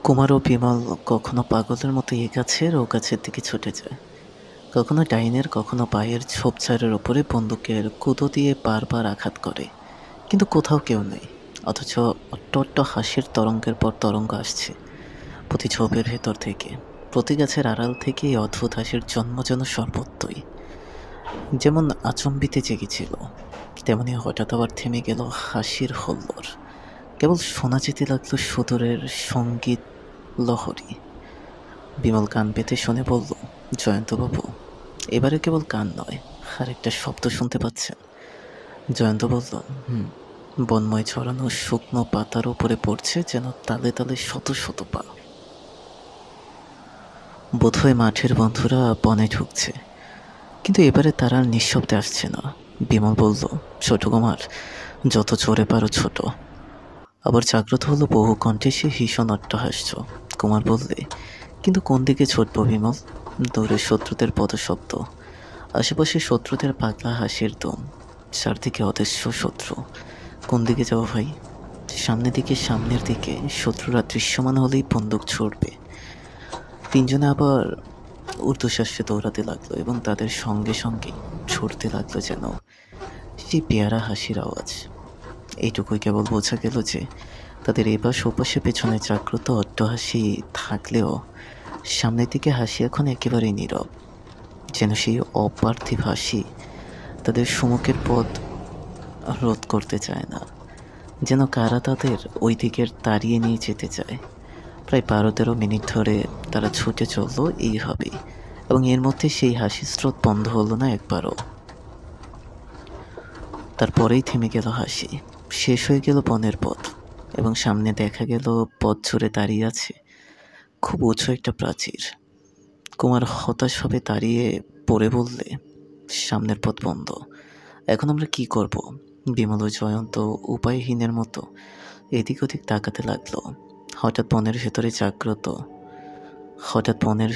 কুমার ও বিমল কখনো পাগলের মতো এ গাছের ও গাছের দিকে ছুটে যায়, কখনো ডাইনের কখনো পায়ের ঝোপঝাড়ের ওপরে বন্দুকের কুতো দিয়ে বারবার আঘাত করে, কিন্তু কোথাও কেউ নেই। অথচ অট্ট অট্ট হাসির তরঙ্গের পর তরঙ্গ আসছে প্রতি ঝোপের ভেতর থেকে, প্রতি গাছের আড়াল থেকে এই অদ্ভুত হাসির জন্ম যেন সর্বত্রই। যেমন আচম্বিতে জেগেছিল, তেমনি হঠাৎ আবার থেমে গেল হাসির হল্লোর। কেবল শোনা যেতে লাগলো সুদূরের সঙ্গীত লহরী। বিমল কান পেতে শুনে বলল, জয়ন্তবাবু, এবারে কেবল কান নয়, আর একটা শব্দ শুনতে পাচ্ছেন? জয়ন্ত বলল, হুম। বনময় ছড়ানো শুকনো পাতার উপরে পড়ছে যেন তালে তালে শত শত পা। বোধহয় মাঠের বন্ধুরা বনে ঢুকছে, কিন্তু এবারে তারা আর নিঃশব্দে আসছে না। বিমল বলল, ছোট কুমার, যত জোরে পারো ছোট। আবার জাগ্রত হলো বহু কণ্ঠে সে ভীষণ অট্টহাস্য। কুমার বললে, কিন্তু কোন দিকে ছুটব বিমল? দূরে শত্রুদের পদশব্দ, আশেপাশে শত্রুদের পাগলা হাসির দম, চারদিকে অদৃশ্য শত্রু। কোন দিকে যাবো ভাই? সামনের দিকে। শত্রুরা দৃশ্যমান হলেই বন্দুক ছুড়বে। তিনজনে আবার ঊর্ধ্বশ্বাসে দৌড়াতে লাগলো এবং তাদের সঙ্গে সঙ্গে ছুটতে লাগলো যেন সেই পেয়ারা হাসির আওয়াজ। এইটুকুই কেবল বোঝা গেল যে তাদের এপাশ ওপাশে পেছনে জাগ্রত অট্টহাসি থাকলেও সামনের দিকে হাসি এখন একেবারেই নীরব, যেন সেই অপার্থিব হাসি তাদের সম্মুখের পথ রোধ করতে চায় না, যেন কারা তাদের ওই দিকের তাড়িয়ে নিয়ে যেতে চায়। প্রায় 12-13 মিনিট ধরে তারা ছুটে চলল এইভাবেই, এবং এর মধ্যে সেই হাসির স্রোত বন্ধ হলো না একবারও। তারপরেই থেমে গেল হাসি, শেষ হয়ে গেল বনের পথ, এবং সামনে দেখা গেল পথ জুড়ে দাঁড়িয়ে আছে খুব উঁচু একটা প্রাচীর। কুমার হতাশভাবে দাঁড়িয়ে পড়ে বললে, সামনের পথ বন্ধ, এখন আমরা কি করব? বিমল ও জয়ন্ত উপায়হীনের মতো এদিক ওদিক তাকাতে লাগলো। হঠাৎ বনের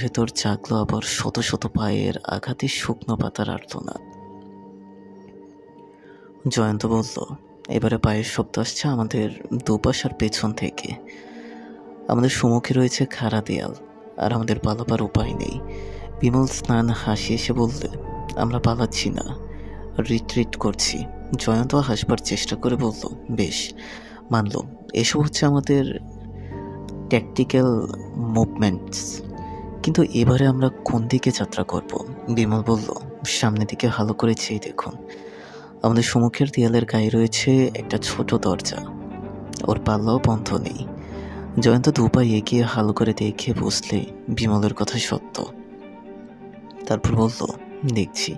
ভেতর জাগলো আবার শত শত পায়ের আঘাতে শুকনো পাতার আর্তনাদ। জয়ন্ত বলল, এবারে পায়ের শব্দ আসছে আমাদের দুপাশ আর পেছন থেকে। আমাদের সম্মুখে রয়েছে খাড়া দেয়াল, আর আমাদের পালাবার উপায় নেই। বিমল স্নান হাসি এসে বললে, আমরা পালাচ্ছি না, রিট্রিট করছি। জয়ন্ত হাসবার চেষ্টা করে বলল, বেশ, মানলাম, এসব হচ্ছে আমাদের ট্যাকটিক্যাল মুভমেন্টস, কিন্তু এবারে আমরা কোন দিকে যাত্রা করব? বিমল বলল, সামনের দিকে ভালো করে চেয়ে দেখুন। আমাদের সম্মুখের দেয়ালের গায়ে রয়েছে একটা ছোট দরজা, ওর পাল্লাও বন্ধ নেই। জয়ন্ত দুপা এগিয়ে ভালো করে দেখে বুঝলে বিমলের কথা সত্য। তারপর বলল, দেখছি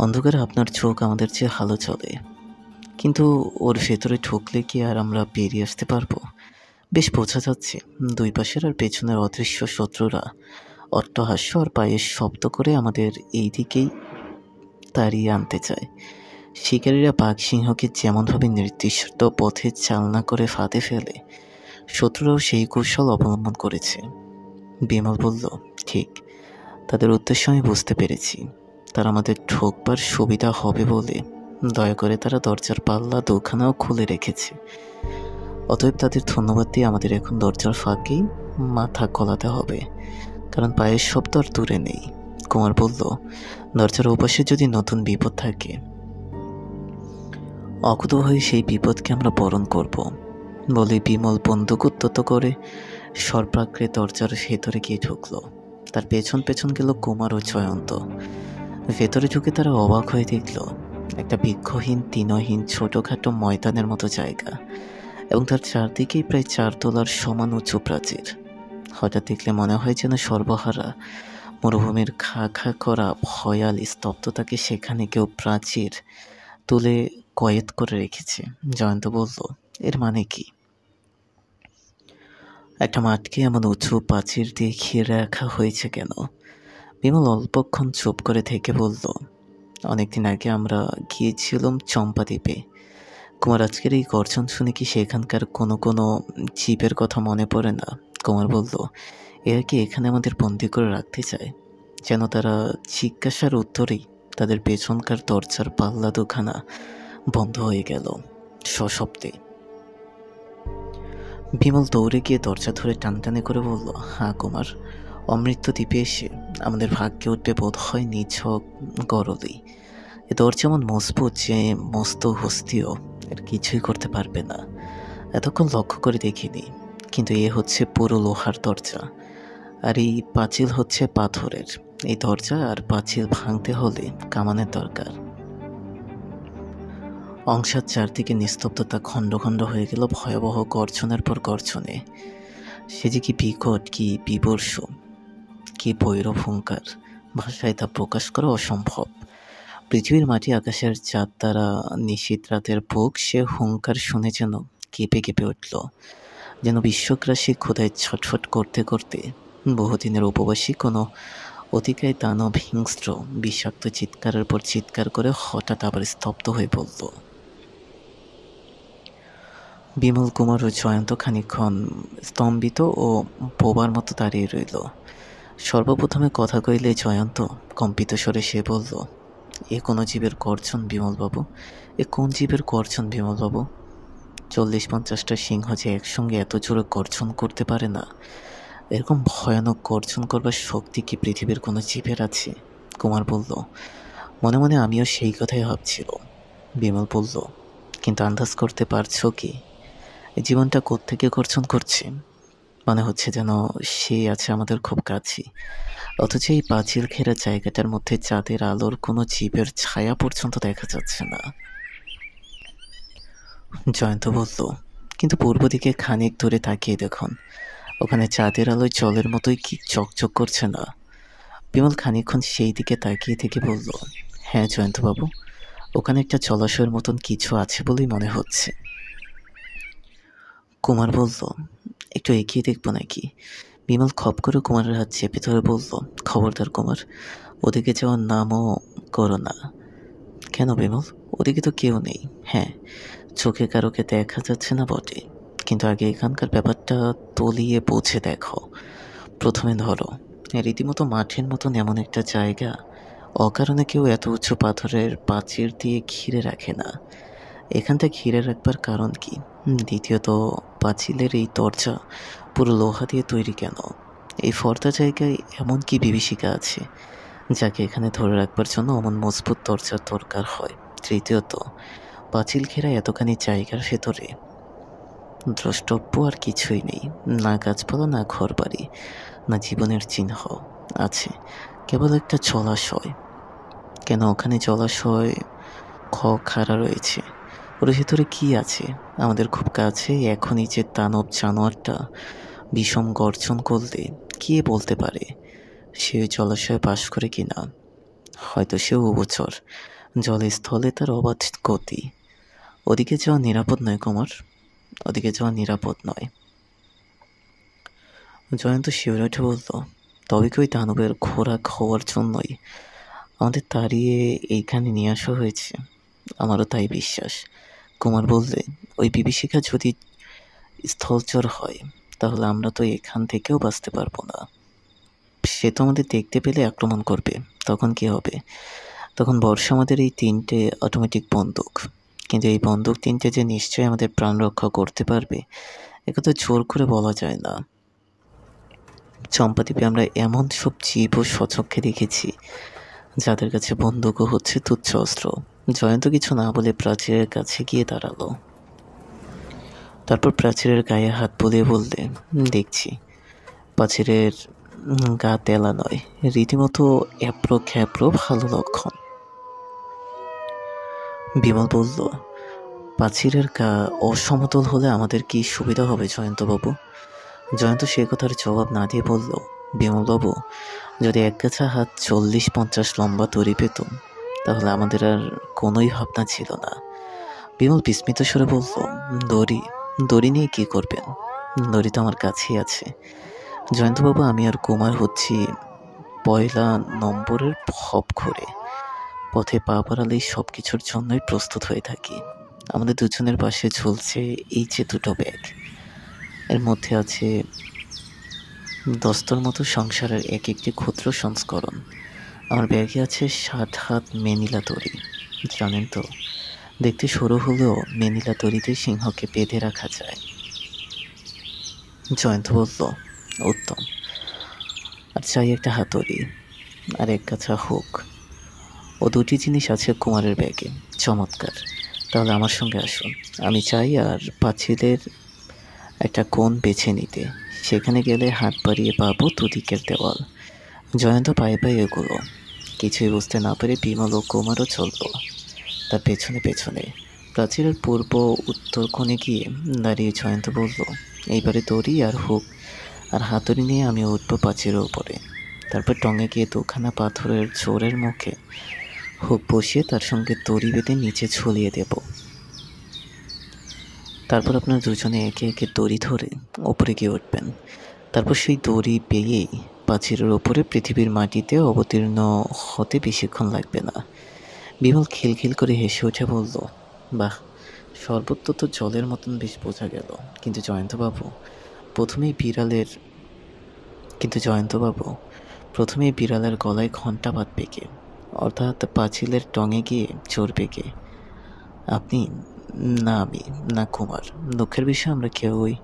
অন্ধকারে আপনার চোখ আমাদের চেয়ে ভালো চলে, কিন্তু ওর ভেতরে ঢুকলে কি আর আমরা বেরিয়ে আসতে পারবো? বেশ বোঝা যাচ্ছে দুই পাশের আর পেছনের অদৃশ্য শত্রুরা অট্টহাস্য আর পায়ের শব্দ করে আমাদের এই দিকেই তাড়িয়ে আনতে চায়। শিকারীরা বাঘ সিংহকে যেমনভাবে নির্দিষ্ট পথে চালনা করে ফাঁদে ফেলে, শত্রুরাও সেই কৌশল অবলম্বন করেছে। বিমল বলল, ঠিক, তাদের উদ্দেশ্য আমি বুঝতে পেরেছি। তারা আমাদের ঢোকবার সুবিধা হবে বলে দয়া করে তারা দরজার পাল্লা দুখানাও খুলে রেখেছে। অতএব তাদের ধন্যবাদ দিয়ে আমাদের এখন দরজার ফাঁকেই মাথা গলাতে হবে, কারণ পায়ের শব্দ আর দূরে নেই। কুমার বলল, দরজার ওপাশে যদি নতুন বিপদ থাকে, অকুতোভয়ে সেই বিপদকে আমরা বরণ করব বলে বিমল বন্দুক উদ্যত করে সর্বাগ্রে দরজার ভেতরে গিয়ে ঢুকলো। তার পেছন পেছন গেল কুমার ও জয়ন্ত। ভেতরে ঢুকে তারা অবাক হয়ে দেখল একটা বৃক্ষহীন তৃণহীন ছোটখাটো ময়দানের মতো জায়গা, এবং তার চারদিকেই প্রায় 4 তলার সমান উঁচু প্রাচীর। হঠাৎ দেখলে মনে হয় যেন সর্বহারা মরুভূমির খা খা করা ভয়াল স্তব্ধতাকে সেখানে কেউ প্রাচীর তুলে কয়েদ করে রেখেছে। জয়ন্ত বলল, এর মানে কি? একটা মাঠকে এমন উঁচু প্রাচীর দিয়ে ঘিরে রাখা হয়েছে কেন? বিমল অল্পক্ষণ চুপ করে থেকে বলল, অনেকদিন আগে আমরা গিয়েছিলাম চম্পাদ্বীপে। কুমার, আজকের এই গর্জন শুনে কি সেখানকার কোনো জীবের কথা মনে পড়ে না? কুমার বলল, এরা কি এখানে আমাদের বন্দি করে রাখতে চায়? যেন তারা জিজ্ঞাসার উত্তরেই তাদের পেছনকার দরজার পাল্লা দুখানা বন্ধ হয়ে গেল সশব্দে। বিমল দৌড়ে গিয়ে দরজা ধরে টানটানি করে বলল, হ্যাঁ কুমার, অমৃত দ্বীপে এসে আমাদের ভাগ্যে উঠবে বোধ হয় নিছক গরলেই। এ দরজা এমন মজবুত যে মস্ত হস্তিও এর কিছুই করতে পারবে না। এতক্ষণ লক্ষ্য করে দেখিনি, কিন্তু এ হচ্ছে পুরো লোহার দরজা, আর এই পাঁচিল হচ্ছে পাথরের। এই দরজা আর পাঁচিল ভাঙতে হলে কামানের দরকার। অংশার চারদিকে নিস্তব্ধতা খণ্ড খণ্ড হয়ে গেল ভয়াবহ গর্জনের পর গর্জনে। সে যে কি বিকট, কি বীভৎস, কি ভৈরব হুঙ্কার, ভাষায় তা প্রকাশ করা অসম্ভব। পৃথিবীর মাটি আকাশের চাঁদ দ্বারা নিশীথ রাতের বুক সে হুঙ্কার শুনে যেন কেঁপে কেঁপে উঠল, যেন বিশ্বগ্রাসী ক্ষুধায় ছটফট করতে করতে বহুদিনের উপবাসী কোনো অতিকায় দানব হিংস্র বিষাক্ত চিৎকারের পর চিৎকার করে হঠাৎ আবার স্তব্ধ হয়ে পড়ল। বিমল, কুমার ও জয়ন্ত খানিকক্ষণ স্তম্ভিত ও বোবার মতো দাঁড়িয়ে রইল। সর্বপ্রথমে কথা কইলে জয়ন্ত কম্পিত স্বরে সে বলল, এ কোনো জীবের গর্জন বিমলবাবু? এ কোন জীবের গর্জন বিমলবাবু? 40-50টা সিংহ যে একসঙ্গে এত জোরে গর্জন করতে পারে না, এরকম ভয়ানক গর্জন করবার শক্তি কি পৃথিবীর কোনো জীবের আছে? কুমার বলল, মনে মনে আমিও সেই কথাই ভাবছিল। বিমল বলল, কিন্তু আন্দাজ করতে পারছো কি এই জীবনটা কোত্থেকে গর্জন করছে? মনে হচ্ছে যেন সে আছে আমাদের খুব কাছে, অথচ এই পাঁচিল ঘেরা জায়গাটার মধ্যে চাঁদের আলোর কোনো জীবের ছায়া পর্যন্ত দেখা যাচ্ছে না। জয়ন্ত বলল, কিন্তু পূর্ব দিকে খানিক দূরে তাকিয়ে দেখুন, ওখানে চাঁদের আলোয় জলের মতোই কি চকচক করছে না? বিমল খানিকক্ষণ সেই দিকে তাকিয়ে থেকে বলল, হ্যাঁ জয়ন্তবাবু, ওখানে একটা জলাশয়ের মতন কিছু আছে বলেই মনে হচ্ছে। কুমার বলল, একটু এগিয়ে দেখবো নাকি? বিমল খপ করে কুমারের হাত চেপে ধরে বলল, খবরদার কুমার, ওদিকে যাওয়ার নামও করো না। কেন বিমল? ওদিকে তো কেউ নেই। হ্যাঁ, চোখে কারোকে দেখা যাচ্ছে না বটে, কিন্তু আগে এখানকার ব্যাপারটা তলিয়ে বুঝে দেখো। প্রথমে ধরো, রীতিমতো মাঠের মতন এমন একটা জায়গা অকারণে কেউ এত উঁচু পাথরের প্রাচীর দিয়ে ঘিরে রাখে না। এখানটা ঘিরে রাখবার কারণ কি? দ্বিতীয়ত, পাঁচিলের এই দরজা পুরো লোহা দিয়ে তৈরি কেন? এই ফর্দা জায়গায় এমন কি বিভীষিকা আছে যাকে এখানে ধরে রাখবার জন্য অমন মজবুত দরজার দরকার হয়? তৃতীয়ত, পাঁচিল ঘেরা এতখানি জায়গার ভেতরে দ্রষ্টব্য আর কিছুই নেই, না গাছপালা, না ঘরবাড়ি, না জীবনের চিহ্ন। আছে কেবল একটা জলাশয়। কেন ওখানে জলাশয় খাড়া রয়েছে? ওর ভেতরে কি আছে? আমাদের খুব কাছে এখনই যে দানব জানোয়ারটা বিষম গর্জন করলে কে বলতে পারে সে জলাশয়ে বাস করে কিনা? হয়তো সেও উভচর, জলে স্থলে তার অবাধ গতি। ওদিকে যাওয়া নিরাপদ নয় কুমার, ওদিকে যাওয়া নিরাপদ নয়। জয়ন্ত শিউরে উঠে বলল, তবে কি ওই দানবের খোরাক হওয়ার জন্যই আমাদের তাড়িয়ে এইখানে নিয়ে আসা হয়েছে? আমারও তাই বিশ্বাস। কুমার বললে, ওই বিভীষিকা যদি স্থলচর হয় তাহলে আমরা তো এখান থেকেও বাঁচতে পারবো না। সে তো আমাদের দেখতে পেলে আক্রমণ করবে। তখন কি হবে? তখন বর্ষা আমাদের এই 3টে অটোমেটিক বন্দুক, কিন্তু এই বন্দুক 3টে যে নিশ্চয়ই আমাদের প্রাণ রক্ষা করতে পারবে একথা জোর করে বলা যায় না। চম্পাদ্বীপে আমরা এমন সব জীব ও স্বচক্ষে দেখেছি যাদের কাছে বন্দুকও হচ্ছে তুচ্ছ অস্ত্র। জয়ন্ত কিছু না বলে প্রাচীরের কাছে গিয়ে দাঁড়ালো। তারপর প্রাচীরের গায়ে হাত বুলিয়ে বললে, দেখছি প্রাচীরের গা তেলা নয়, রীতিমতো অ্যাপ্রো খ্যাপ্রো, ভালো লক্ষণ। বিমল বলল, প্রাচীরের গা অসমতল হলে আমাদের কি সুবিধা হবে জয়ন্তবাবু? জয়ন্ত সে কথার জবাব না দিয়ে বলল, বিমলবাবু, যদি একগাছা হাত 40-50 লম্বা দড়ি পেত তাহলে আমাদের আর কোনোই ভাবনা ছিল না। বিমল বিস্মিত স্বরে বলল, দড়ি? দড়ি নিয়ে কী করবেন? দড়ি তো আমার কাছেই আছে জয়ন্তবাবু। আমি আর কুমার হচ্ছি 1 নম্বরের ভব ঘুরে, পথে পা বাড়ালেই সব কিছুর জন্যই প্রস্তুত হয়ে থাকি। আমাদের দুজনের পাশে ঝুলছে এই যে 2টো ব্যাগ, এর মধ্যে আছে দস্তর মতো সংসারের এক একটি ক্ষুদ্র সংস্করণ। আমার ব্যাগে আছে 60 হাত মেনিলা দড়ি। জানেন তো, দেখতে সরু হলেও মেনিলা দড়িতে সিংহকে বেঁধে রাখা যায়। জয়ন্ত বলল, উত্তম। আর চাই একটা হাতুড়ি আর এক কাছা হুক। ও দুটি জিনিস আছে কুমারের ব্যাগে। চমৎকার। তাহলে আমার সঙ্গে আসুন। আমি চাই আর পাঁচিলের একটা কোণ বেছে নিতে। সেখানে গেলে হাত বাড়িয়ে পাবো দুদিকের দেওয়াল। জয়ন্ত পায়ে পায়ে এগুলো। কিছুই বুঝতে না পেরে বিমল ও কুমারও চলল তার পেছনে পেছনে। প্রাচীরের পূর্ব উত্তর কোণে গিয়ে দাঁড়িয়ে জয়ন্ত বলল, এইবারে দড়ি আর হুক আর হাতুড়ি নিয়ে আমি উঠবো প্রাচীরের উপরে। তারপর টঙে গিয়ে দুখানা পাথরের চোরের মুখে হুক বসিয়ে তার সঙ্গে দড়ি বেঁধে নিচে ঝুলিয়ে দেব। তারপর আপনার দুজনে একে একে দড়ি ধরে ওপরে গিয়ে উঠবেন। তারপর সেই দড়ি পেয়েই প্রাচীরের ওপরে পৃথিবীর মাটিতে অবতীর্ণ হতে বেশিক্ষণ লাগবে না। বিমল খিলখিল করে হেসে উঠে বলল, বাহ, সর্বত্র তো জলের মতন বেশ বোঝা গেল। কিন্তু জয়ন্তবাবু প্রথমেই বিড়ালের গলায় ঘণ্টা বাঁধবে কে? অর্থাৎ পাঁচিলের টঙে গিয়ে চড়বে কে? আপনি, না আমি, না কুমার। দুঃখের বিষয় আমরা কেউই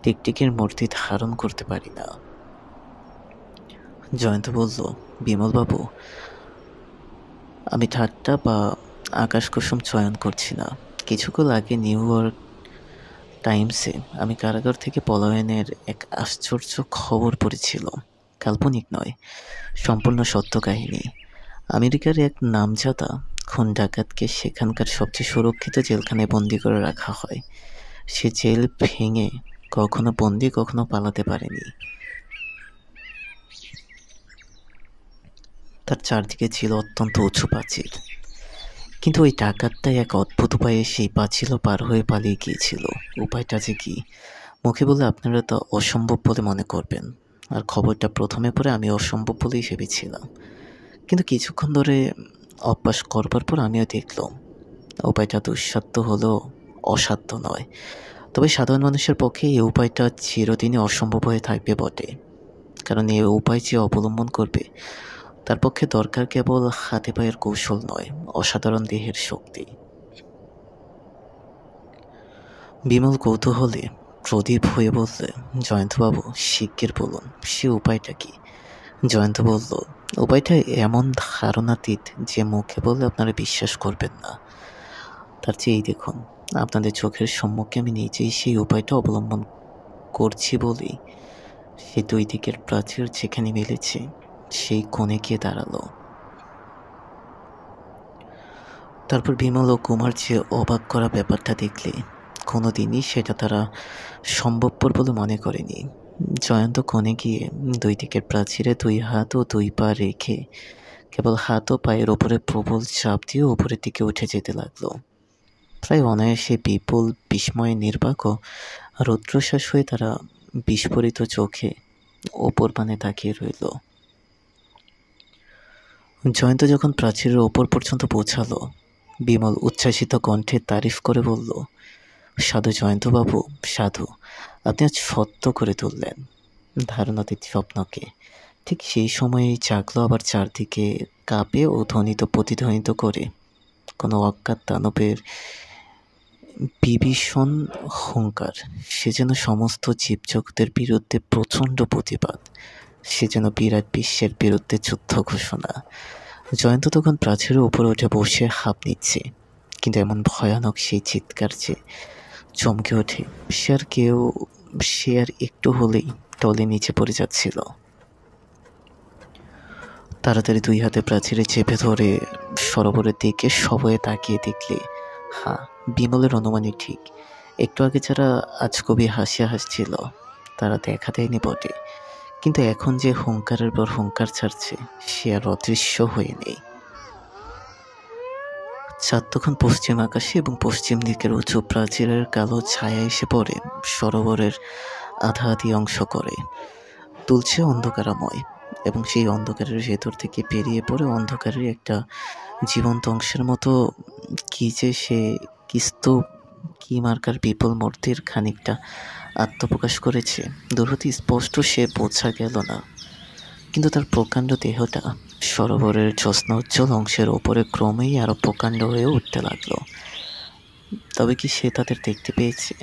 টিকটিকির মূর্তি ধারণ করতে পারি না। জয়ন্ত বলল, বিমলবাবু, আমি ঠাট্টা বা আকাশকুসুম চয়ন করছি না। কিছুক্ষণ আগে নিউ ইয়র্ক টাইমসে আমি কারাগার থেকে পলায়নের এক আশ্চর্য খবর পড়েছিল। কাল্পনিক নয়, সম্পূর্ণ সত্য কাহিনী। আমেরিকার এক নামজাদা খুন ডাকাতকে সেখানকার সবচেয়ে সুরক্ষিত জেলখানায় বন্দি করে রাখা হয়। সে জেল ভেঙে কখনো বন্দি কখনো পালাতে পারেনি। তার চারদিকে ছিল অত্যন্ত উঁচু প্রাচীর। কিন্তু ওই ডাকাতটাই এক অদ্ভুত উপায়ে সেই পাঁচিলও পার হয়ে পালিয়ে গিয়েছিল। উপায়টা যে কি, মুখে বলে আপনারা তা অসম্ভব বলে মনে করবেন, আর খবরটা প্রথমে পড়ে আমি অসম্ভব বলেই ভেবেছিলাম। কিন্তু কিছুক্ষণ ধরে অভ্যাস করবার পর আমিও দেখলাম উপায়টা দুঃসাধ্য হলেও অসাধ্য নয়। তবে সাধারণ মানুষের পক্ষে এই উপায়টা চিরদিনই অসম্ভব হয়ে থাকবে বটে। কারণ এই উপায় যে অবলম্বন করবে তার পক্ষে দরকার কেবল হাতে পায়ের কৌশল নয়, অসাধারণ দেহের শক্তি। বিমল কৌতূহলে প্রদীপ হয়ে বললে, জয়ন্তবাবু, শিগগির বলুন, সে উপায়টা কি? জয়ন্ত বলল, উপায়টা এমন ধারণাতীত যে মুখে বললে আপনারা বিশ্বাস করবেন না। তার চেয়ে এই দেখুন, আপনাদের চোখের সম্মুখে আমি নিজেই সেই উপায়টা অবলম্বন করছি বলেই সে দুই দিকের প্রাচীর যেখানে মিলেছে সেই কোণে গিয়ে দাঁড়ালো। তারপর বিমল ও কুমার যে অবাক করা ব্যাপারটা দেখলে কোনোদিনই সেটা তারা সম্ভবপর বলে মনে করেনি। জয়ন্ত কোণে গিয়ে দুই দিকের প্রাচীরে দুই হাত ও দুই পা রেখে কেবল হাত ও পায়ের ওপরে প্রবল চাপ দিয়ে উপরের দিকে উঠে যেতে লাগলো। প্রায় অনায়াসে বিপুল বিস্ময়ে নির্বাক ও রুদ্রশ্বাস হয়ে তারা বিস্ফোরিত চোখে ওপর পানে তাকিয়ে রইল। জয়ন্ত যখন প্রাচীরের ওপর পর্যন্ত পৌঁছালো, বিমল উচ্ছ্বাসিত কণ্ঠে তারিফ করে বলল, সাধু জয়ন্তবাবু, সাধু, আপনি আজ সত্য করে তুললেন ধারণাতীত স্বপ্নকে। ঠিক সেই সময়েই জাগলো আবার চারদিকে কাঁপে ও প্রতিধ্বনিত করে কোনো অজ্ঞাত দানবের বিভীষণ হুঙ্কার। সে যেন সমস্ত জীবজগতের বিরুদ্ধে প্রচণ্ড প্রতিবাদ। সে যেন বিরাট বিশ্বের বিরুদ্ধে যুদ্ধ ঘোষণা। জয়ন্ত তখন প্রাচীরের উপরে উঠে বসে হাঁপ নিচ্ছে, কিন্তু এমন ভয়ানক সেই চিৎকার যে চমকে ওঠে। সে আর একটু হলেই টলে নিচে পড়ে যাচ্ছিল। তাড়াতাড়ি দুই হাতে প্রাচীরে চেপে ধরে সরোবরের দিকে সবয়ে তাকিয়ে দেখলে, হ্যাঁ, বিমলের অনুমানই ঠিক। একটু আগে যারা আজকবি হাসিয়া হাসছিল তারা দেখা দেয়নি বটে, কিন্তু এখন যে হুঙ্কারের পর হুঙ্কার ছাড়ছে সে আর অদৃশ্য হয়ে নেই। চাঁদ তখন পশ্চিম আকাশে এবং পশ্চিম দিকের উঁচু প্রাচীরের কালো ছায়া এসে পড়ে সরোবরের আধা আধি অংশ করে তুলছে অন্ধকারাময়, এবং সেই অন্ধকারের ভেতর থেকে পেরিয়ে পড়ে অন্ধকারের একটা জীবন্ত অংশের মতো কি যে সে কি মার্কার বিপুল মূর্তির খানিকটা আত্মপ্রকাশ করেছে। দূর হতে স্পষ্ট সে বোঝা গেল না, কিন্তু তার প্রকাণ্ড দেহটা সরোবরের জ্যোৎস্না উজ্জ্বল অংশের ওপরে ক্রমেই আরো প্রকাণ্ড হয়ে উঠতে লাগলো। তবে কি সে তাদের দেখতে পেয়েছে?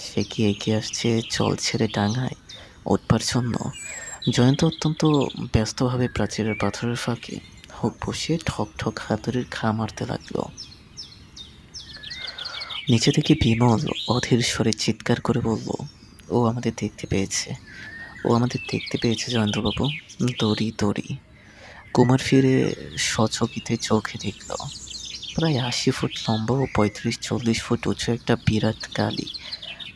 সে সে কি এগিয়ে আসছে জল ছেড়ে ডাঙায় উঠবার জন্য? জয়ন্ত অত্যন্ত ব্যস্তভাবে প্রাচীরের পাথরের ফাঁকে হুক বসিয়ে ঠক ঠক হাতুড়ির খা মারতে লাগলো। নিচে থেকে বিমল অধীর স্বরে চিৎকার করে বলল, ও আমাদের দেখতে পেয়েছে, ও আমাদের দেখতে পেয়েছে জয়েন্দ্রবাবু, দড়ি দড়ি। কুমার ফিরে সচকিতে চোখে দেখল প্রায় ৮০ ফুট লম্বা ও ৩৫-৪০ ফুট উঁচু একটা বিরাট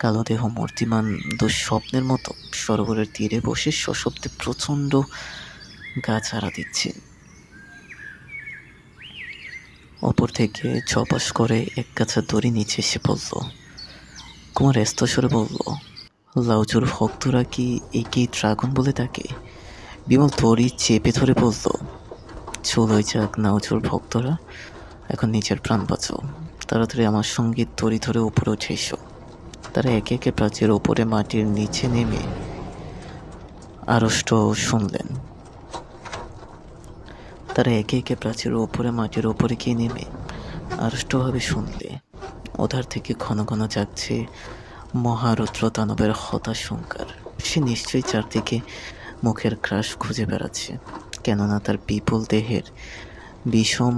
কালো দেহ মূর্তিমান দুঃস্বপ্নের মতো সরোবরের তীরে বসে সশব্দে প্রচণ্ড গাছ আড়া দিচ্ছে। অপর থেকে চপাস করে এক কাছা দড়ি নিচে এসে পড়ল। কুমার স্তস্বরে বলল, লাউচুর ভক্তরা কি একেই ড্রাগন বলে তাকে? বিমল দড়ি চেপে ধরে বলল, চলোই যাক নাউচুর ভক্তরা, এখন নিজের প্রাণ বাঁচাও, তাড়াতাড়ি আমার সঙ্গে দড়ি ধরে উপরে উঠে এসো। তারা একে একে প্রাচীর ওপরে মাটির নিচে নেমে আড়ষ্ট শুনলেন। তারা একে একে প্রাচীর ওপরে মাটির ওপরে গিয়ে নেমে আড়ষ্টভাবে শুনলে ওধার থেকে ঘন ঘন যাচ্ছে মহারুদ্র দানবের হতাশ হুঙ্কার। সে নিশ্চয়ই চারদিকে মুখের ক্রাশ খুঁজে বেড়াচ্ছে, কেননা তার বিপুল দেহের বিষম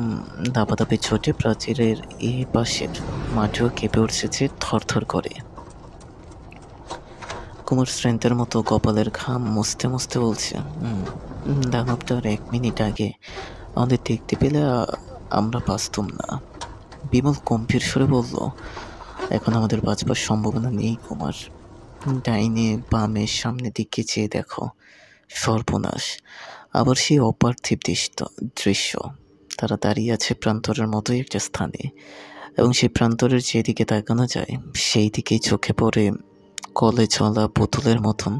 দাবাদাবি চোটে প্রাচীরের এ পাশের মাটিও কেঁপে উঠছে থরথর করে। কুমার শ্রেন্তের মতো কপালের ঘাম মুছতে মুছতে বলছে, দানবটার ১ মিনিট আগে আমাদের দেখতে পেলে আমরা বাঁচতুম না। বিমল গম্ভীর স্বরে বলল, এখন আমাদের বাঁচবার সম্ভাবনা নেই কুমার। ডাইনে বামে সামনে দিকে চেয়ে দেখো, সর্বনাশ। আবার সেই অপার্থিব দৃশ্য। তারা দাঁড়িয়ে আছে প্রান্তরের মতোই একটা স্থানে, এবং সেই প্রান্তরের যেদিকে তাকানো যায় সেই দিকেই চোখে পড়ে কলে চলা পুতুলের মতন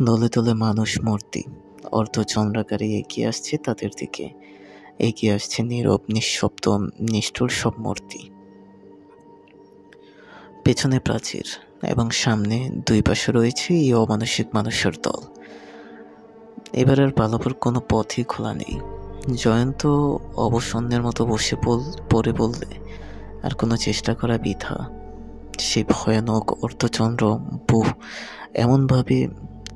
দলে দলে মানুষ মূর্তি অর্ধচন্দ্রাকারে এগিয়ে আসছে তাদের দিকে। এগিয়ে আসছে নীরব নিঃশব্দ নিষ্ঠুর সব মূর্তি। পেছনে প্রাচীর এবং সামনে দুই পাশে রয়েছে এই অমানসিক মানুষের দল। এবার আর পালাবার কোনো পথই খোলা নেই। জয়ন্ত অবসন্নের মতো বসে পড়ে বললে, আর কোনো চেষ্টা করা বৃথা। সেই ভয়ানক অর্ধচন্দ্র বুহ এমনভাবে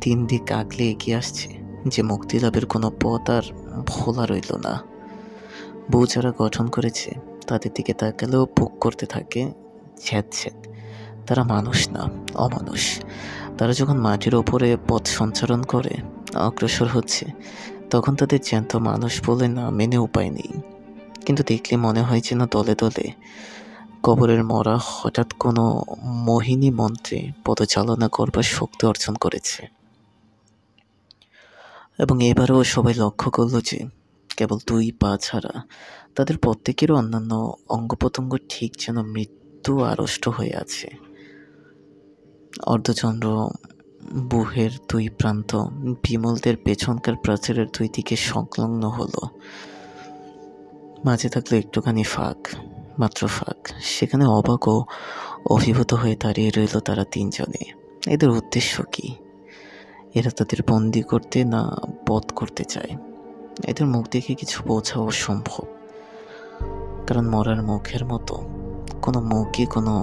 ৩ দিক আগলে এগিয়ে আসছে যে মুক্তি লাভের কোনো পথ আর খোলা রইল না। বউ যারা গঠন করেছে তাদের দিকে তাকালেও বুক করতে থাকে ছ্যাঁত। তারা মানুষ না, অমানুষ। তারা যখন মাটির ওপরে পথ সঞ্চারণ করে অগ্রসর হচ্ছে, তখন তাদের জ্যান্ত মানুষ বলে না মেনে উপায় নেই। কিন্তু দেখলে মনে হয় যেন দলে দলে কবরের মরা হঠাৎ কোনো মোহিনী মন্ত্রে পদচালনা করবার শক্তি অর্জন করেছে। এবং এবারেও সবাই লক্ষ্য করল যে কেবল 2 পা ছাড়া তাদের প্রত্যেকেরও অন্যান্য অঙ্গপ্রত্যঙ্গ ঠিক যেন মৃত্যু আড়ষ্ট হয়ে আছে। অর্ধচন্দ্র বুহের 2 প্রান্ত বিমলদের পেছনকার প্রাচীরের 2 দিকে সংলগ্ন হলো। মাঝে থাকলো একটুখানি ফাঁক, মাত্র ফাঁক। সেখানে অবাক ও অভিভূত হয়ে দাঁড়িয়ে রইল তারা 3 জনে। এদের উদ্দেশ্য কি? এরা তাদের বন্দি করতে না বধ করতে চায়? এদের মুখ দেখে কিছু বোঝা অসম্ভব, কারণ মরার মুখের মতো কোনো মুখই কোনো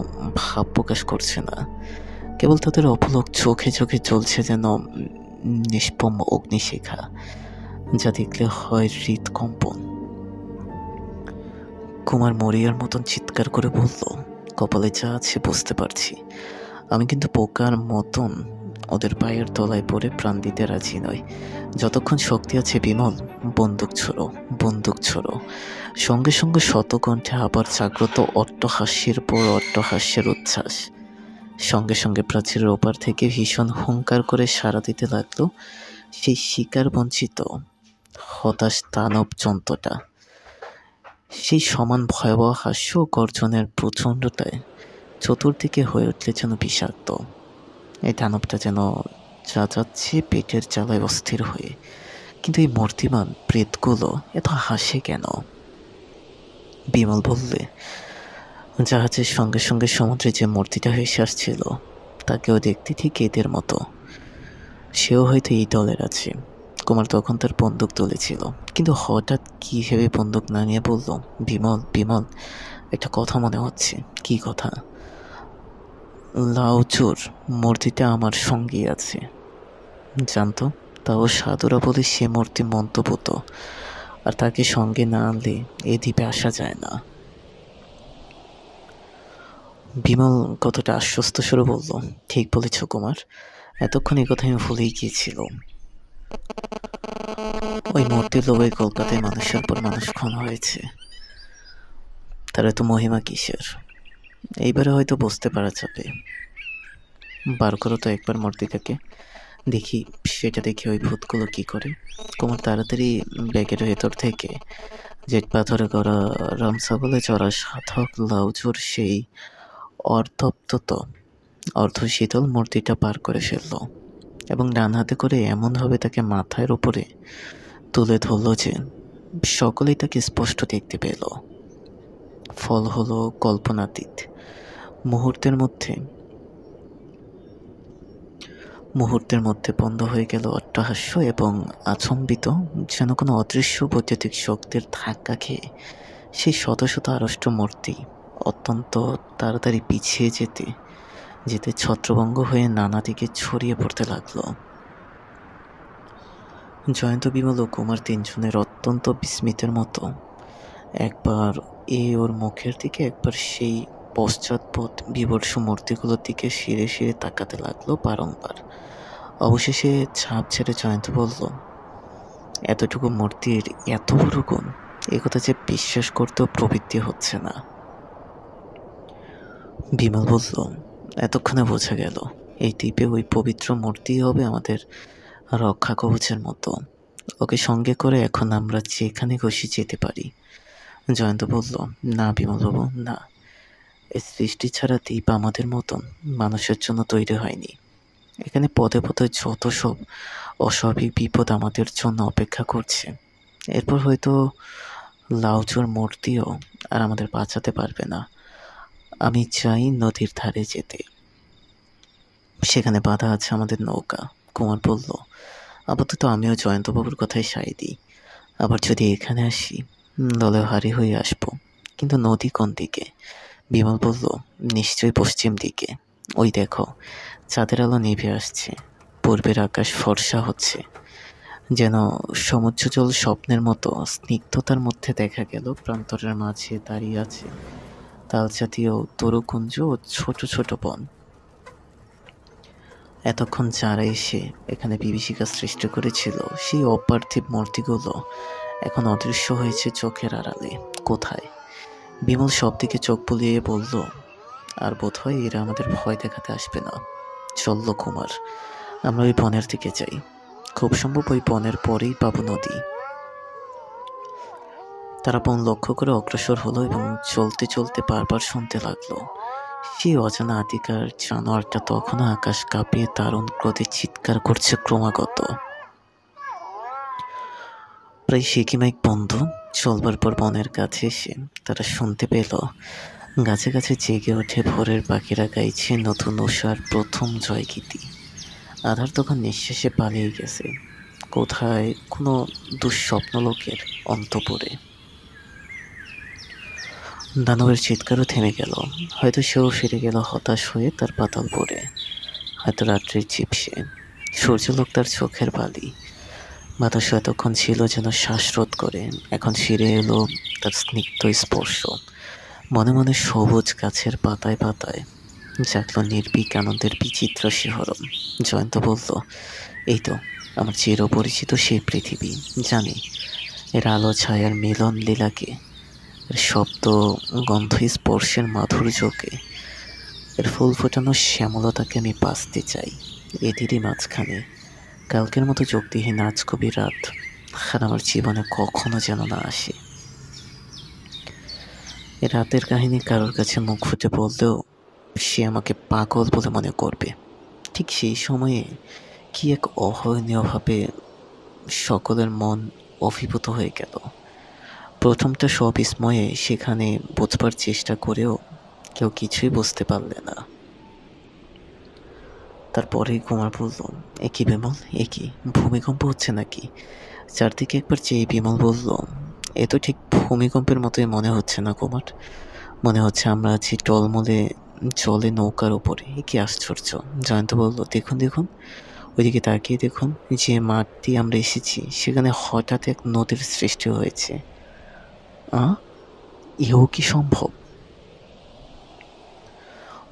ভাব প্রকাশ করছে না। কেবল তাদের অপলক চোখে চোখে চলছে যেন নিষ্পম অগ্নিশিখা, যা দেখলে হয় হৃদকম্পন। কুমার মরিয়ার মতন চিৎকার করে বলল, কপালে যা আছে বুঝতে পারছি, আমি কিন্তু পোকার মতন ওদের পায়ের তলায় পড়ে প্রাণ দিতে রাজি নয়। যতক্ষণ শক্তি আছে বিমল, বন্দুক ছোড়ো। সঙ্গে সঙ্গে শতকণ্ঠে আবার জাগ্রত অট্টহাস্যের পর অট্টহাস্যের উচ্ছ্বাস। সঙ্গে সঙ্গে প্রাচীরের ওপার থেকে ভীষণ হুঙ্কার করে সাড়া দিতে লাগলো সেই শিকার বঞ্চিত হতাশ দানব যন্ত্রটা। সেই সমান ভয়াবহ হাস্য ও গর্জনের প্রচণ্ডতায় চতুর্দিকে হয়ে উঠলে যেন বিষাক্ত। এই দানবটা যেন যাচ্ছে পেটের জ্বালায় অস্থির হয়ে। কিন্তু এই মূর্তিমান প্রেতগুলো এত হাসে কেন? বিমল বললে, জাহাজের সঙ্গে সঙ্গে সমুদ্রে যে মূর্তিটা ভেসে আসছিল তাকেও দেখতে ঠিক এদের মতো। সেও হয়তো এই দলের আছে। কুমার তখন তার বন্দুক তুলেছিল, কিন্তু হঠাৎ কি ভেবে বন্দুক নামিয়ে বলল, বিমল, একটা কথা মনে হচ্ছে। কি কথা? লাউচুর মূর্তিটা আমার সঙ্গেই আছে জানতো। তাও সাধুরা বলে সে মূর্তি মন্ত্রপুত, আর তাকে সঙ্গে না আনলে এ দ্বীপে আসা যায় না। বিমল কতটা আশ্বস্ত স্বরে বলল, ঠিক বলেছ কুমার, এতক্ষণ এ কথা আমি ভুলেই গিয়েছিলাম। ওই মূর্তির লোভে কলকাতায় মানুষের পর মানুষ খুন হয়েছে, তার এত মহিমা কিসের? এইবারে হয়তো বুঝতে পারা যাবে। বার করো তো একবার মূর্তিটাকে, দেখি সেটা দেখে ওই ভূতগুলো কি করে। কুমার তাড়াতাড়ি ব্যাগের ভেতর থেকে জেট পাথরে করা রামসাগলে চড়া সাধক লাউচুর সেই অর্ধপ্তত অর্ধশীতল মূর্তিটা পার করে ফেলল এবং ডান হাতে করে এমনভাবে তাকে মাথার উপরে তুলে ধরল যে সকলেই তাকে স্পষ্ট দেখতে পেল। ফল হলো কল্পনাতীত। মুহূর্তের মধ্যে বন্ধ হয়ে গেল অট্টহাস্য এবং আচম্বিত, যেন কোনো অদৃশ্য বৈদ্যুতিক শক্তির ধাক্কা খেয়ে সেই শত শত আড়ষ্ট মূর্তি অত্যন্ত তাড়াতাড়ি পিছিয়ে যেতে যেতে ছত্রভঙ্গ হয়ে নানা দিকে ছড়িয়ে পড়তে লাগলো। জয়ন্ত, বিমল ও কুমার তিনজনের অত্যন্ত বিস্মিতের মতো একবার ওর মুখের দিকে, একবার সেই পশ্চাৎপদ বিবর্ষ মূর্তিগুলোর দিকে শিরে শিরে তাকাতে লাগলো বারংবার। অবশেষে ছাপ ছেড়ে জয়ন্ত বলল, এতটুকু মূর্তির এত বড় গুণ, এ কথা যে বিশ্বাস করতেও প্রবৃত্তি হচ্ছে না। বিমল বলল, এতক্ষণে বোঝা গেল এই দ্বীপে ওই পবিত্র মূর্তি হবে আমাদের রক্ষা কবচের মতো। ওকে সঙ্গে করে এখন আমরা যেখানে খুশি যেতে পারি। জয়ন্ত বলল, না বিমলবাবু, না, এই সৃষ্টি ছাড়া দ্বীপ আমাদের মতন মানুষের জন্য তৈরি হয়নি। এখানে পদে পদে যত সব অস্বাভাবিক বিপদ আমাদের জন্য অপেক্ষা করছে। এরপর হয়তো লাউচুর মূর্তিও আর আমাদের বাঁচাতে পারবে না। আমি চাই নদীর ধারে যেতে, সেখানে বাঁধা আছে আমাদের নৌকা। কুমার বলল, আপাতত আমিও জয়ন্তবাবুর কথাই সায় দিই। আবার যদি এখানে আসি, দলে ভারী হয়ে আসবো। কিন্তু নদী কোন দিকে? বিমল বলল, নিশ্চয়ই পশ্চিম দিকে। ওই দেখো, চাঁদের আলো নিভে আসছে, পূর্বের আকাশ ফর্সা হচ্ছে, যেন সমুদ্র জল স্বপ্নের মতো স্নিগ্ধতার মধ্যে দেখা গেল প্রান্তরের মাঝে দাঁড়িয়ে আছে তাল জাতীয় তরুকুঞ্জ ও ছোট ছোট বন। এতক্ষণ যারা এসে এখানে বিভীষিকা সৃষ্টি করেছিল, সেই অপার্থিব মূর্তিগুলো এখন অদৃশ্য হয়েছে চোখের আড়ালে। কোথায়? বিমল সব দিকে চোখ বুলিয়ে বলল, আর বোধ হয় এরা আমাদের ভয় দেখাতে আসবে না। চলল কুমার, আমরা ওই বনের দিকে যাই। খুব সম্ভব ওই বনের পরেই পাবো নদী। তারা বন লক্ষ্য করে অগ্রসর হলো এবং চলতে চলতে বারবার শুনতে লাগলো, সেই অজানা আদিকার জানোয়ারটা তখনও আকাশ কাঁপিয়ে দারুণ ক্রোধে চিৎকার করছে ক্রমাগত। প্রায় সিকিমাইক বন্ধ চলবার পর বনের কাছে এসে তারা শুনতে পেল গাছে গাছে জেগে ওঠে ভোরের পাখিরা গাইছে নতুন উষার প্রথম জয়গীতি। আধার তখন নিঃশ্বাসে পালিয়ে গেছে কোথায় কোনো দুঃস্বপ্ন লোকের অন্তপুরে। দানবের চিৎকারও থেমে গেল। হয়তো সেও ফিরে গেল হতাশ হয়ে তার পাতালপুরে। হয়তো রাত্রির চিপসে সূর্যলোক তার চোখের বালি। বাতাস এতক্ষণ ছিল যেন শ্বাসরোধ করে, এখন ফিরে এলো তার স্নিগ্ধ স্পর্শ। মনে মনে সবুজ গাছের পাতায় পাতায় জাগল নির্ভীক আনন্দের বিচিত্র শিহরণ। জয়ন্ত বলল, এই তো আমার চিরপরিচিত সেই পৃথিবী। জানি এর আলো ছায়ার মিলন লীলাকে, এর শব্দ গন্ধ স্পর্শের মাধুর্যকে, এর ফুল ফোটানো শ্যামলতাকে আমি বাঁচতে চাই। এদেরই মাঝখানে কালকের মতো যোগবিহীন আজ কবি রাত আর আমার জীবনে কখনো যেন না আসে। এ রাতের কাহিনী কারোর কাছে মুখ ফুটে বললেও সে আমাকে পাগল বলে মনে করবে। ঠিক সেই সময়ে কি এক অহনীয়ভাবে সকলের মন অভিভূত হয়ে গেল। প্রথমটা সব বিস্ময়ে সেখানে বুঝবার চেষ্টা করেও কেউ কিছুই বুঝতে পারলে না। তারপরেই কুমার বলল, এ কি বিমল, এ কি ভূমিকম্প হচ্ছে নাকি? চারদিকে একবার চেয়ে বিমল বলল, এ তো ঠিক ভূমিকম্পের মতোই মনে হচ্ছে না কুমার। মনে হচ্ছে আমরা আছি টলমলে জলে নৌকার ওপরে। এ কি আশ্চর্য! জয়ন্ত বলল, দেখুন দেখুন, ওইদিকে তাকিয়ে দেখুন, যে মাঠ দিয়ে আমরা এসেছি সেখানে হঠাৎ এক নদীর সৃষ্টি হয়েছে। এও কি সম্ভব?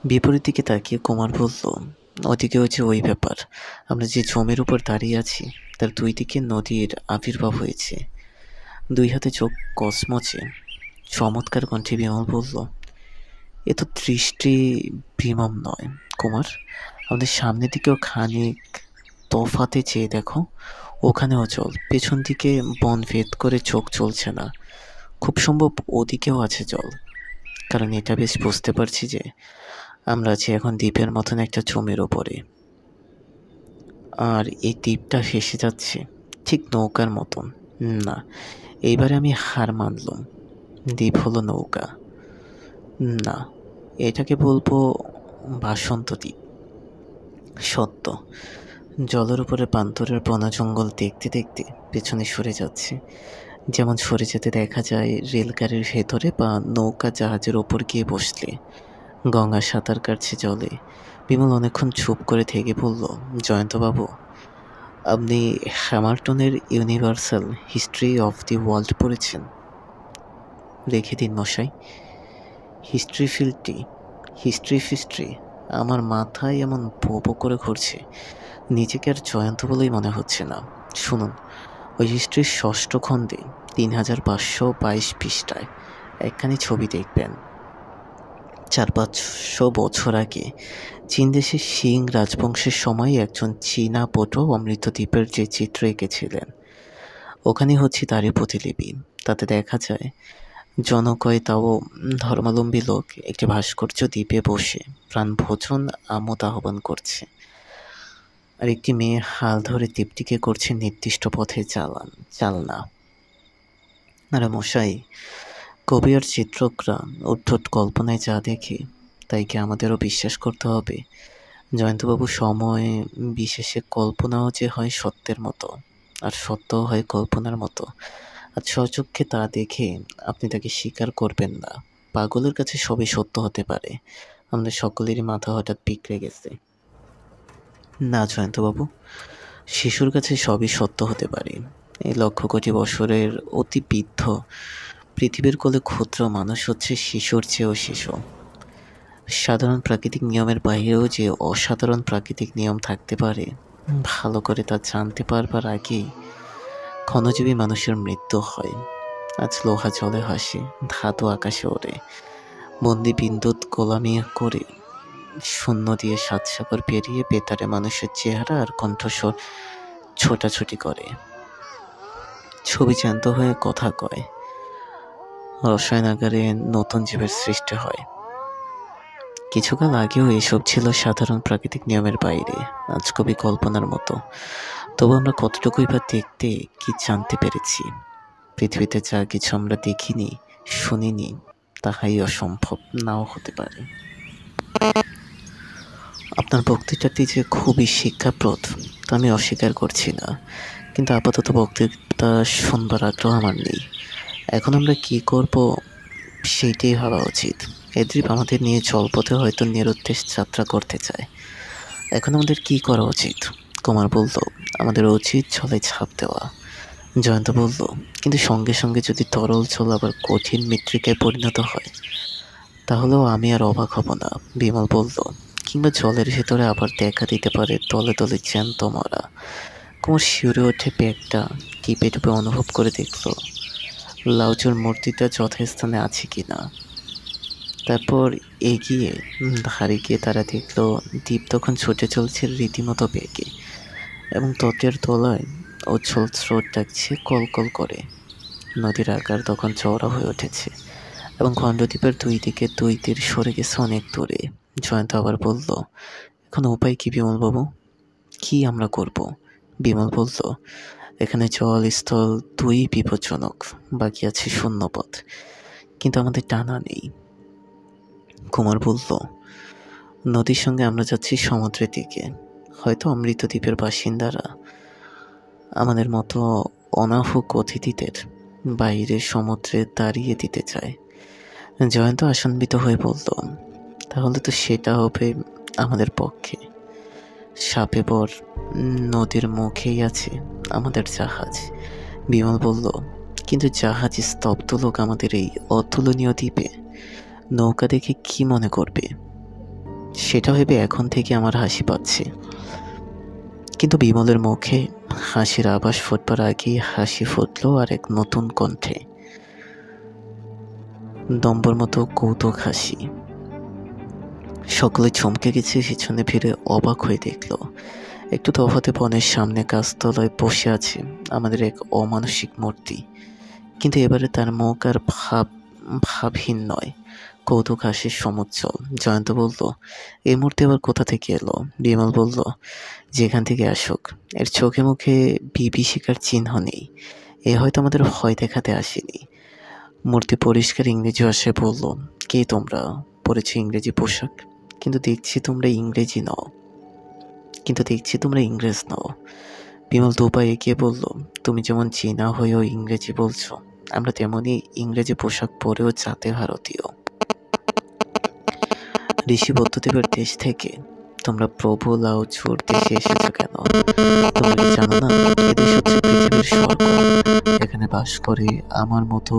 বিপরীত দিকে তাকিয়ে কুমার বলল, ওদিকে হচ্ছে ওই ব্যাপার, আমরা যে জমির উপর দাঁড়িয়ে আছি তার দুই দিকে নদীর আবির্ভাব হয়েছে। দুই হাতে চোখ কসমচে চমৎকার কণ্ঠে বিমল বলল, এ তো দৃষ্টি ভ্রমম নয় কুমার, আমাদের সামনের দিকেও খানিক তফাতে চেয়ে দেখো, ওখানেও জল, পেছন দিকে বন ভেদ করে চোখ চলছে না, খুব সম্ভব ওদিকেও আছে জল। কারণ এটা বেশ বুঝতে পারছি যে আমরা আছি এখন দ্বীপের মতন একটা জমির ওপরে, আর এই দ্বীপটা ভেসে যাচ্ছে ঠিক নৌকার মতন। না, এইবারে আমি হার মানলাম, দ্বীপ হলো নৌকা না, এটাকে বলবো বাসন্ত দ্বীপ। সত্য, জলের উপরে পান্তরের বনা জঙ্গল দেখতে দেখতে পেছনে সরে যাচ্ছে, যেমন সরে যেতে দেখা যায় রেলগাড়ির ভেতরে বা নৌকা জাহাজের ওপর গিয়ে বসলে। গঙ্গা সাঁতার কাটছে জলে। বিমল অনেকক্ষণ চুপ করে থেকে বলল, জয়ন্তবাবু, আপনি হ্যামাল্টনের universal history of the world পড়েছেন? রেখে দিন মশাই, হিস্ট্রি ফিস্ট্রি আমার মাথায় এমন ভো করে ঘুরছে, নিজেকে আর জয়ন্ত বলেই মনে হচ্ছে না। শুনুন, ওই হিস্ট্রির ষষ্ঠ খণ্ডে 3522 পৃষ্ঠায় একখানি ছবি দেখবেন। 400-500 বছর আগে চীন দেশের সিং রাজবংশের সময় একজন চীনা পটু অমৃতদ্বীপের যে চিত্র এঁকেছিলেন, ওখানে হচ্ছে তারই প্রতিলিপি। তাতে দেখা যায় জনকয় তাও ধর্মাবলম্বী লোক একটি ভাস্কর্য দ্বীপে বসে প্রাণ ভোজন আমোদ আহ্বান করছে, আর একটি মেয়ে হাল ধরে দ্বীপটিকে করছে নির্দিষ্ট পথে চালনা। আর মশাই, কবি আর চিত্রকরা উদ্ধত কল্পনায় যা দেখে তাই কি আমাদেরও বিশ্বাস করতে হবে? জয়ন্তবাবু, সময় বিশেষে কল্পনাও যে হয় সত্যের মতো, আর সত্যও হয় কল্পনার মতো। আর স্বচক্ষে তা দেখে আপনি তাকে স্বীকার করবেন না। পাগলের কাছে সবই সত্য হতে পারে। আমাদের সকলেরই মাথা হঠাৎ বিগড়ে গেছে। না জয়ন্তবাবু, শিশুর কাছে সবই সত্য হতে পারে। এই 1,00,000 কোটি বছরের অতি বৃদ্ধ পৃথিবীর কোলে ক্ষুদ্র মানুষ হচ্ছে শিশুর চেয়েও শিশু। সাধারণ প্রাকৃতিক নিয়মের বাইরেও যে অসাধারণ প্রাকৃতিক নিয়ম থাকতে পারে, ভালো করে তা জানতে পারবার আগেই ক্ষণজীবী মানুষের মৃত্যু হয়। আজ লোহা জলে ভাসে, ধাতু আকাশে ওড়ে, বন্দি বিদ্যুৎ গোলামি করে শূন্য দিয়ে 7 সাগর পেরিয়ে বেতারে মানুষের চেহারা আর কণ্ঠস্বর ছোটাছুটি করে। ছবি জ্যান্ত হয়ে কথা কয়, রসায়নাগারে নতুন জীবের সৃষ্টি হয়। কিছুকাল আগেও এসব ছিল সাধারণ প্রাকৃতিক নিয়মের বাইরে, আজ কবি কল্পনার মতো। তবু আমরা কতটুকুই বা দেখতে কি জানতে পেরেছি? পৃথিবীতে যা কিছু আমরা দেখিনি, শুনিনি, তাহাই অসম্ভব নাও হতে পারে। আপনার বক্তৃতাটি যে খুবই শিক্ষাপ্রদ তা আমি অস্বীকার করছি না, কিন্তু আপাতত বক্তৃতা শুনবার আগ্রহ আমার নেই। এখন আমরা কি করব সেইটাই ভাবা উচিত। এদ্রিপ আমাদের নিয়ে জলপথে হয়তো নিরুদ্দেশ যাত্রা করতে চায়। এখন আমাদের কি করা উচিত? কুমার বলল, আমাদের উচিত জলে ঝাঁপ দেওয়া। জয়ন্ত বলল, কিন্তু সঙ্গে সঙ্গে যদি তরল জল আবার কঠিন মৃত্তিকায় পরিণত হয়, তাহলেও আমি আর অবাক হব না। বিমল বলল, কিংবা জলের ভেতরে আবার দেখা দিতে পারে তলে তলে জ্যান্ত মরা। কুমার শিউরে ওঠে ব্যাগটা টিপে টিপে অনুভব করে দেখল লাউচুর মূর্তিটা যথাস্থানে আছে কি না। তারপর এগিয়ে ধারে গিয়ে তারা দেখল দ্বীপ তখন ছুটে চলছে রীতিমতো বেগে, এবং তটের তলায় উচ্ছল স্রোত ডাকছে কলকল করে। নদীর আকার তখন চওড়া হয়ে উঠেছে এবং খণ্ডদ্বীপের দুই দিকে দুই তীর সরে গেছে অনেক দূরে। জয়ন্ত আবার বলল, এখন উপায় কি বিমলবাবু? কি আমরা করব? বিমল বলল, এখানে জল স্থল দুই বিপজ্জনক, বাকি আছে শূন্যপথ, কিন্তু আমাদের টানা নেই। কুমার বলল, নদীর সঙ্গে আমরা যাচ্ছি সমুদ্রের দিকে। হয়তো অমৃতদ্বীপের বাসিন্দারা আমাদের মতো অনাহুক অতিথিদের বাইরে সমুদ্রে দাঁড়িয়ে দিতে চায়। জয়ন্ত আশান্বিত হয়ে বলল, তাহলে তো সেটা হবে আমাদের পক্ষে। সাপে বর নদীর মুখেই আছে আমাদের জাহাজ। বিমল বলল, কিন্তু জাহাজ স্তব্ধ লোক আমাদের এই অতুলনীয় দ্বীপে নৌকা দেখে কি মনে করবে, সেটা ভেবে এখন থেকে আমার হাসি পাচ্ছে। কিন্তু বিমলের মুখে হাসির আভাস ফুটবার আগেই হাসি ফুটল আর এক নতুন কণ্ঠে, দম্বর মতো কৌতুক হাসি। সকলে চমকে গেছে, পিছনে ফিরে অবাক হয়ে দেখল একটু তফাতে বনের সামনে গাছতলায় বসে আছে আমাদের এক অমানসিক মূর্তি। কিন্তু এবারে তার মুখ আর ভাবহীন নয়, কৌতুক হাসির সমুজ্জ্বল। জয়ন্ত বলল, এই মূর্তি আবার কোথা থেকে এলো? বিমল বলল, যেখান থেকে আসুক, এর চোখে মুখে বিভীষিকার চিহ্ন নেই। এ হয়তো আমাদের ভয় দেখাতে আসেনি। মূর্তি পরিষ্কার ইংরেজি ভাষায় বলল, কে তোমরা? পরেছ ইংরেজি পোশাক, কিন্তু দেখছি তোমরা ইংরেজ নও। বিমল দুপা এগিয়ে বলল, তুমি যেমন চীনা হয়েও ইংরেজি বলছো, আমরা তেমনই ইংরেজি পোশাক পরেও জাতে ভারতীয়। ঋষি বৌদ্ধদেবের দেশ থেকে তোমরা প্রভু লাউচুর দেশে এসেছো কেন? তোমরা কি জানো না, এদেশ হচ্ছে পৃথিবীর স্বর্গ। এখানে বাস করে আমার মতো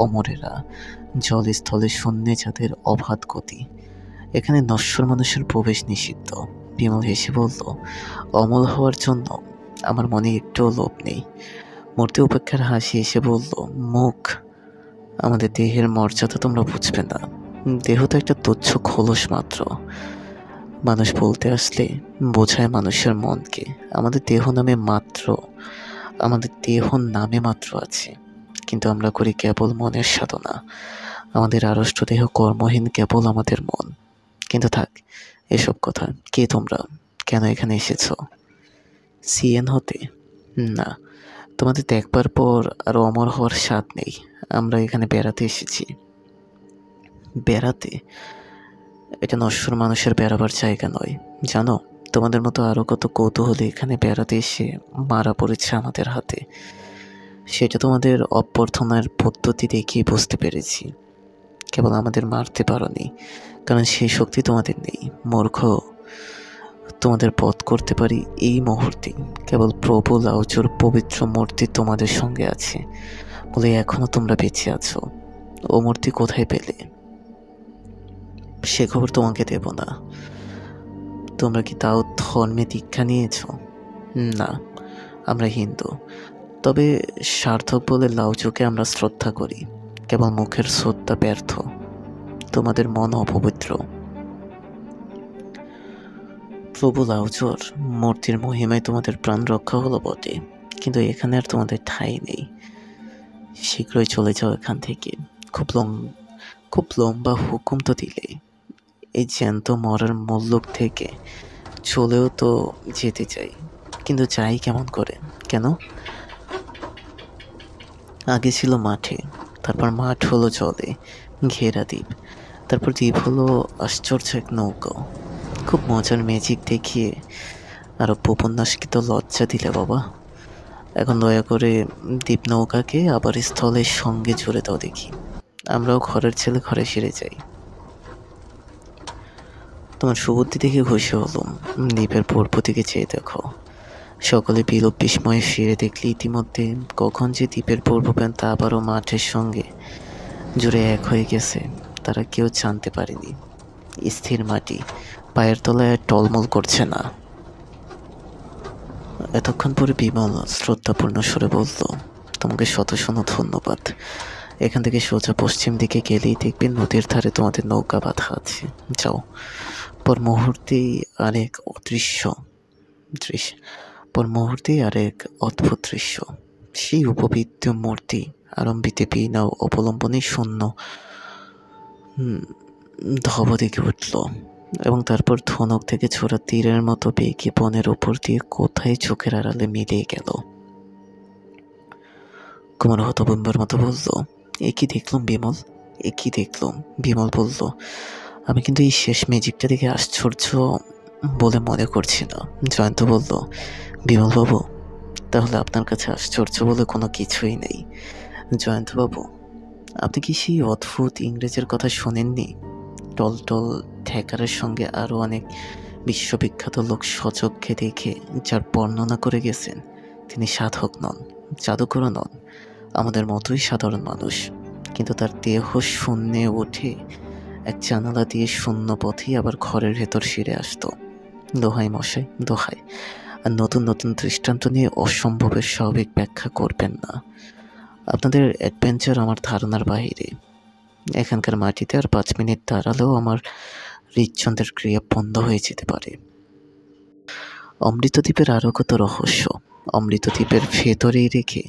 অমরেরা, জলস্থলে শূন্যে যাদের অবাধ গতি। এখানে নশ্বর মানুষের প্রবেশ নিষিদ্ধ। বিমল হেসে বলল, অমল হওয়ার জন্য আমার মনে একটুও লোভ নেই। মূর্তি উপেক্ষার হাসি এসে বলল, মুখ, আমাদের দেহের মর্যাদা তোমরা বুঝবে না। দেহ তো একটা তুচ্ছ খোলস মাত্র। মানুষ বলতে আসলে বোঝায় মানুষের মনকে। আমাদের দেহ নামে মাত্র আছে, কিন্তু আমরা করি কেবল মনের সাধনা। আমাদের আড়ষ্ট দেহ কর্মহীন, কেবল আমাদের মন। কিন্তু থাক এসব কথা। কে তোমরা? কেন এখানে এসেছ? সিএন হতে? না, তোমাদের দেখবার পর আর অমর হওয়ার স্বাদ নেই। আমরা এখানে বেড়াতে এসেছি। বেড়াতে? এটা নশ্বর মানুষের বেড়াবার জায়গা নয়। জানো, তোমাদের মতো আরও কত কৌতূহলী এখানে বেড়াতে এসে মারা পড়েছে আমাদের হাতে। সেটা তোমাদের অভ্যর্থনার পদ্ধতি দেখেই বুঝতে পেরেছি। কেবল আমাদের মারতে পারোনি, কারণ সেই শক্তি তোমাদের নেই। মূর্খ, তোমাদের বধ করতে পারি এই মুহূর্তে। কেবল প্রভু লাউচুর পবিত্র মূর্তি তোমাদের সঙ্গে আছে বলে এখনো তোমরা বেঁচে আছো। ও মূর্তি কোথায় পেলে সে খবর তোমাকে দেব না। তোমরা কি তাও ধর্মে দীক্ষা নিয়েছ? না, আমরা হিন্দু। তবে সার্থক বলে লাউচুকে আমরা শ্রদ্ধা করি। কেবল মুখের শ্রদ্ধা ব্যর্থ, তোমাদের মন অপবিত্র। প্রভু লাউচুর মূর্তির মহিমায় তোমাদের প্রাণ রক্ষা হলো বটে, কিন্তু এখানে আর তোমাদের ঠাঁই নেই। শীঘ্রই চলে যাও এখান থেকে। খুব লম্বা হুকুম তো দিলে। এই জ্যান্ত মরার মুল্লুক থেকে চলেও তো যেতে চাই, কিন্তু যাই কেমন করে? কেন? আগে ছিল মাঠে, তারপর মাঠ হলো জলে ঘেরা দ্বীপ, তারপর দ্বীপ হলো আশ্চর্য এক নৌকা। খুব মজার ম্যাজিক দেখিয়ে আরো উপন্যাসকে তো লজ্জা দিলে বাবা। এখন দয়া করে দ্বীপ নৌকাকে আবার স্থলের সঙ্গে জুড়ে দাও দেখি। আমরাও ঘরের ছেলে ঘরে ফিরে যাই। তোমার সুবুদ্ধি দেখে খুশি হলাম। দ্বীপের পূর্ব দিকে চেয়ে দেখো। সকলে বিলোপ বিস্ময়ে ফিরে দেখলে ইতিমধ্যে কখন যে দ্বীপের পূর্ব প্রান্ত আবারও মাঠের সঙ্গে জুড়ে এক হয়ে গেছে তারা কেউ জানতে পারেনি। স্থির মাটি, পায়ের তলায় টলমল করছে না। এতক্ষণ পরে বিমল শ্রদ্ধাপূর্ণ সুরে বলল, তোমাকে শত ধন্যবাদ। এখান থেকে সোজা পশ্চিম দিকে গেলেই দেখবেন নদীর ধারে তোমাদের নৌকা বাঁধা আছে। যাও। পর মুহূর্তেই আরেক অদ্ভুত দৃশ্য। সেই উপবিদ্য মূর্তি আরম্ভিতে বিনা অবলম্বনে শূন্য ধব দিকে উঠল, এবং তারপর ধনুক থেকে ছোড়া তীরের মতো বেগে বনের উপর দিয়ে কোথায় চোখের আড়ালে মিলিয়ে গেল। কুমার হতভম্বের মতো বলল, এ কি দেখলাম বিমল, এ কি দেখলাম? বিমল বলল, আমি কিন্তু এই শেষ ম্যাজিকটা দেখে আশ্চর্য বলে মনে করছি না। জয়ন্ত বলল, বিমলবাবু, তাহলে আপনার কাছে আশ্চর্য বলে কোনো কিছুই নেই। জয়ন্তবাবু, আপনি কি সেই অদ্ভুত ইংরেজের কথা শোনেননি? টলটল ঠেকারের সঙ্গে আরও অনেক বিশ্ববিখ্যাত লোক স্বচক্ষে দেখে যার বর্ণনা করে গেছেন, তিনি সাধক নন, জাদুকরও নন, আমাদের মতোই সাধারণ মানুষ। কিন্তু তার দেহ শূন্যে উঠে এক জানালা দিয়ে শূন্য পথেই আবার ঘরের ভেতর ফিরে আসতো। দোহাই মশাই, দোহাই, আর নতুন নতুন দৃষ্টান্ত নিয়ে অসম্ভবের স্বাভাবিক ব্যাখ্যা করবেন না। আপনাদের অ্যাডভেঞ্চার আমার ধারণার বাইরে। এখানকার মাটিতে আর 5 মিনিট দাঁড়ালেও আমার হৃদযন্ত্রের ক্রিয়া বন্ধ হয়ে যেতে পারে। অমৃতদ্বীপের আরও কত রহস্য অমৃতদ্বীপের ভেতরেই রেখে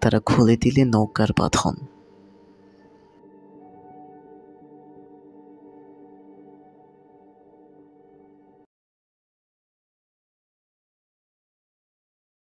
তারা খুলে দিলে নৌকার বাঁধন।